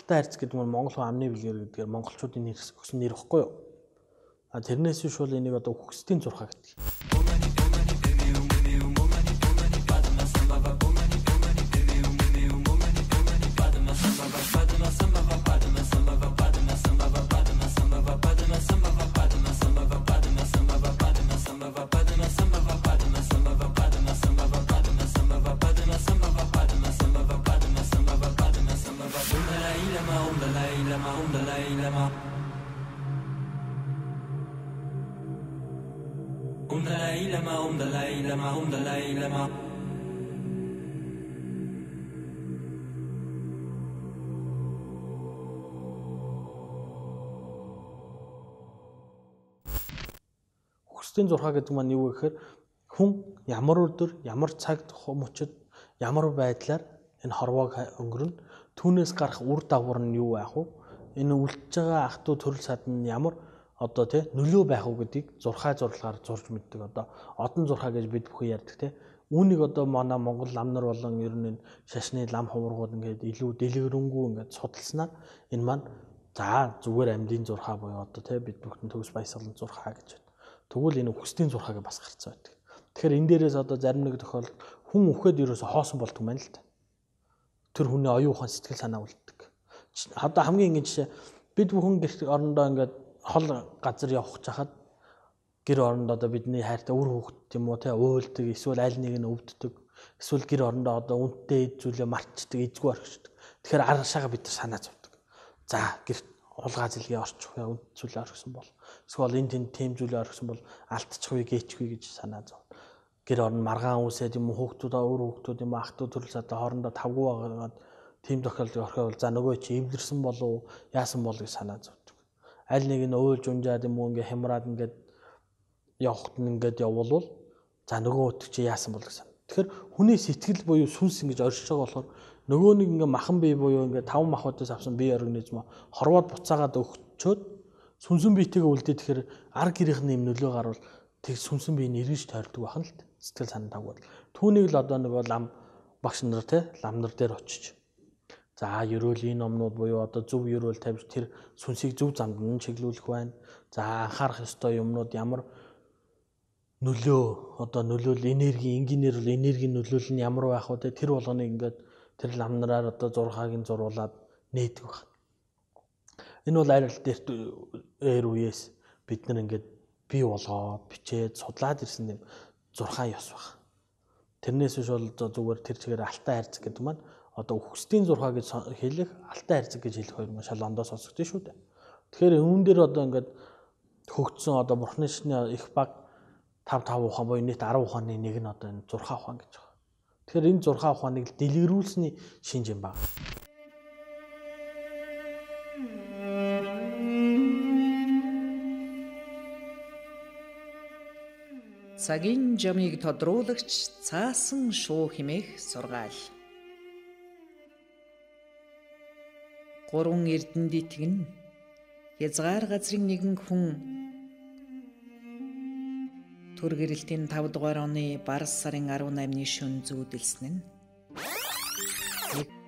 Алтай хайрцаг гэдэг нь Монгол хүн амны бэлгээр гэдгээр монголчуудын нэр өгсөн нэр ихгүй юу? Тэрнээс биш бол энийг одоо үхсдийн зурхаа гэдэг. Үхсдийн зурхаа гэдэг маань юу гэхээр хүн ямар өдөр, ямар цагт, мөчид, ямар байдлаар энэ хорвоог өнгөрнө. Түүнээс гарах үр дагавар нь юу байх вэ? Энэ үлдэж байгаа ах トゥ төрөл садан ямар одоо тий нөлөө байх уу гэдгийг зурхаа зурлагаар зурж мэддэг. Одоо одон зурхаа гэж бид бүхэн ярьдаг тий. Үүнийг одоо манай Монгол лам нар болон ер нь шашны лам хуврагууд ингээд илүү дэлгэрэнгүй ингээд судалснаар энэ маань за зүгээр амьдын зурхаа буюу одоо тий бид бүхэн төгс баясгалан зурхаа гэж байна. Тэгвэл энэ үхсдийн зурхааг бас гарцсан байдаг. Тэгэхээр энэ дээрээс одоо зарим нэг тохиолдолд хүн үхэхэд ерөөсө хоосон болдог юм байна л та. Тэр хүний оюун ухаан сэтгэл санаа үлддэг. Одоо хамгийн ингэ жишээ бид бүхэн гэр орондоо ингээд хол газар явах чахад гэр орондоо одоо бидний хайртай үр хүүхэд юм уу те уйлдаг эсвэл аль нэг нь өвддөг эсвэл гэр орондоо одоо үнэтэй зүйлээ мартчихдаг эзгүй орхичдаг. Тэгэхээр аргашаага бид нар санаа зовдөг. За гэр хулгай зэлгээ орчих үе үнд зүйлээ орхисон бол эсвэл энэ тэнд тэм зүйлээ орхисон бол алдчих үе гээчих үе гэж санаа зов. Гэр орон маргаан үсээд юм хүүхдүүд өөр хүүхдүүд юм ах トゥ төрөл сатай хоорондоо тавгүй байгаад тийм тохиолдол орхиол за нөгөө чи эвлэрсэн болов яасан бол гэж санаа зовдөг. Аль нэг нь уйлж унжаад юм уу ингээ хямраад ингээд явахт нь ингээд явбол за нөгөө өтг чи яасан бол гэсэн. Тэгэхээр хүний сэтгэл буюу сүнс ингэж оршиж байгаа болохоор нөгөө нэг ингээ махан бие буюу ингээ 5 махбодоос авсан бие организм хорвоод буцаагаад өгчөөд сүнсэн биетэйгээ үлдээд тэгэхээр ар гэрийнх нь юм нөлөө гарвал тэг сүнсэн бие нь эргэж тойрдог байх нь л сэтгэл санаа тавгуул. Түүнийг л одоо нөгөө лам багш нар те лам нар дээр очиж за ерөөлийн номнууд буюу одоо зөв ерөөл тавьж тэр сүнсийг зөв замд нь чиглүүлэх байна. За анхаарах ёстой юмнууд ямар нөлөө одоо нөлөөл энерги энгийнээр бол энергийн нөлөөл нь ямар байх вэ тэр болгоныг ингээд тэр ламнараар одоо зурхаагийн зурулаад нээдэг байна. Энэ бол арил дээр үеэс бид нар ингээд бий болгоод бичээд судлаад ирсэн юм зурхаа ёс баг. Тэрнээс биш бол зүгээр тэр чигээр алтай хайрцаг гэдэг маань одоо үхсдийн зурхаа гэж хэлэх алтай хайрцаг гэж хэлэх хоёр маш лондоо сонсогдсон шүү дээ. Тэгэхээр үүн дээр одоо ингээд хөгжсөн одоо бурхны шашны их баг 5 ухаан буюу нийт 10 ухааны нэг нь одоо энэ зурхаа ухаан гэж байна. Тэгэхээр энэ зурхаа ухааныг дэлгэрүүлсний шинж юм байна. Цагийн жамыг тодруулагч цаасан шуу хэмээх сургаал. 3 эрдэнд итгэн хязгаар газрын нэгэн хүн төр гэрэлтийн 5 дугаар оны барс сарын 18-ны шөнө зүүдэлсэн нь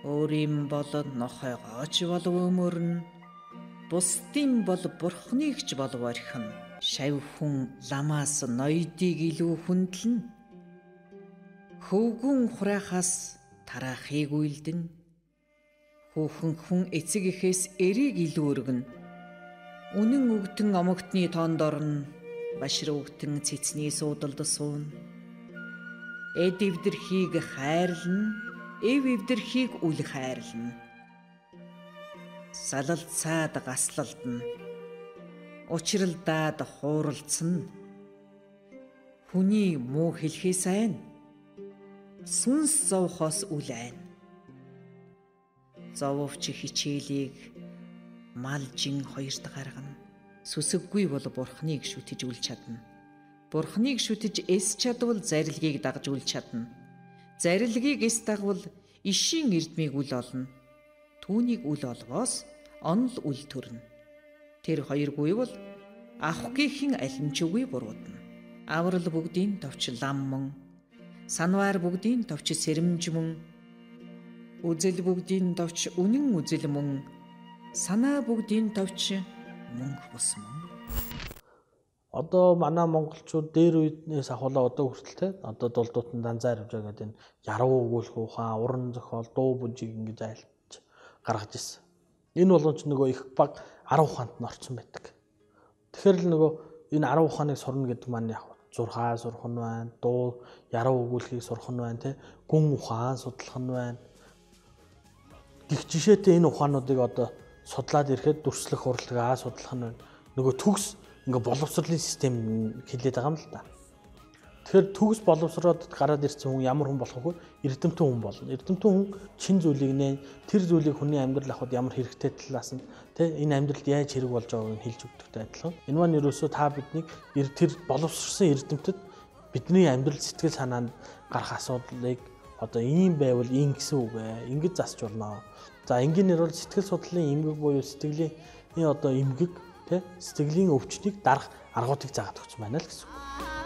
өөрийн бол нохойгооч болов өмөрн бусдын бол бурхныг ч болов орхин шав хүн ламаас ноёдыг илүү хүндлэн хөвгүн хураахаас тараахыг үйлдэн хүүхэн хүн эцэг эхээс эрийг илүү өргөн үнэн өгтөн омогтны тоонд орно башир өгтөн цэцний суудалд суун эд эвдэрхийг хайрлан эв эвдэрхийг үл хайрлан салал цаад гаслалдна учралдаад хууралцсан хүний муу хэлхээс айн сүнс зовхоос үл айн зововч хичээлийг малжин хоёрт гаргана сүсэггүй бол бурхныг шүтэж үл чадна бурхныг шүтэж эс чадвал зарилгийг дагж үл чадна зарилгийг эс дагвал ишийн эрдмийг үл олно түүнийг үл олвоос онл үл төрнө тэр хоёргүй бол авахгүйхэн алимчгүй буруудна аврал бүгдийн товч лам мөн санваар бүгдийн товч сэрэмж мөн үзэл бүгдийн товч үнэн үзэл мөн Санаа бүгдийн товч мөнгө бус мөн. Одоо манай монголчууд дээр үеднээс ахуулаа одоо хүртэл те одоо дулдуутан данзаа авж байгаа гэдэг энэ яруу өгүүлэх ухаан, уран зохиол, дуу бүжиг ингэж айлтж гаргаж ирсэн. Энэ болгон ч нөгөө их баг 10 ухаанд нь орсон байдаг. Тэгэхээр л нөгөө энэ 10 ухааныг сурна гэдэг маань яг зурхаа сурах нь байна, дуу, яруу өгүүлэхийг сурах нь байна, те гүн ухаан судлах нь байна. Гэх жишээтэй энэ ухаануудыг одоо судлаад ирэхэд дүрслэх урлагаа судлах нь байна. Нөгөө төгс ингээ боловсролын систем хэлээд байгаа юм л да. Тэгэхээр төгс боловсроод гараад ирсэн хүн ямар хүн болох вэ? Эрдэмтэн хүн болно. Эрдэмтэн хүн чин зүйлийг нэ тэр зүйлийг хүний амьдрал авахд ямар хэрэгтэй талаас нь тэ энэ амьдралд яаж хэрэг болж байгааг нь хэлж өгдөгтэй адилхан. Энэ маань ерөөсөө та биднийг тэр боловсрсан эрдэмтэд бидний амьдрал сэтгэл санаанд гарах асуудлыг одоо ийм байвал ийм гэсэн үг ээ. Ингэж засч болно. За энгийнээр бол сэтгэл судлалын эмгэг буюу сэтгэлийн одоо эмгэг тэ сэтгэлийн өвчтнийг дарах аргуудыг заагаад өгч байна л гэсэн үг.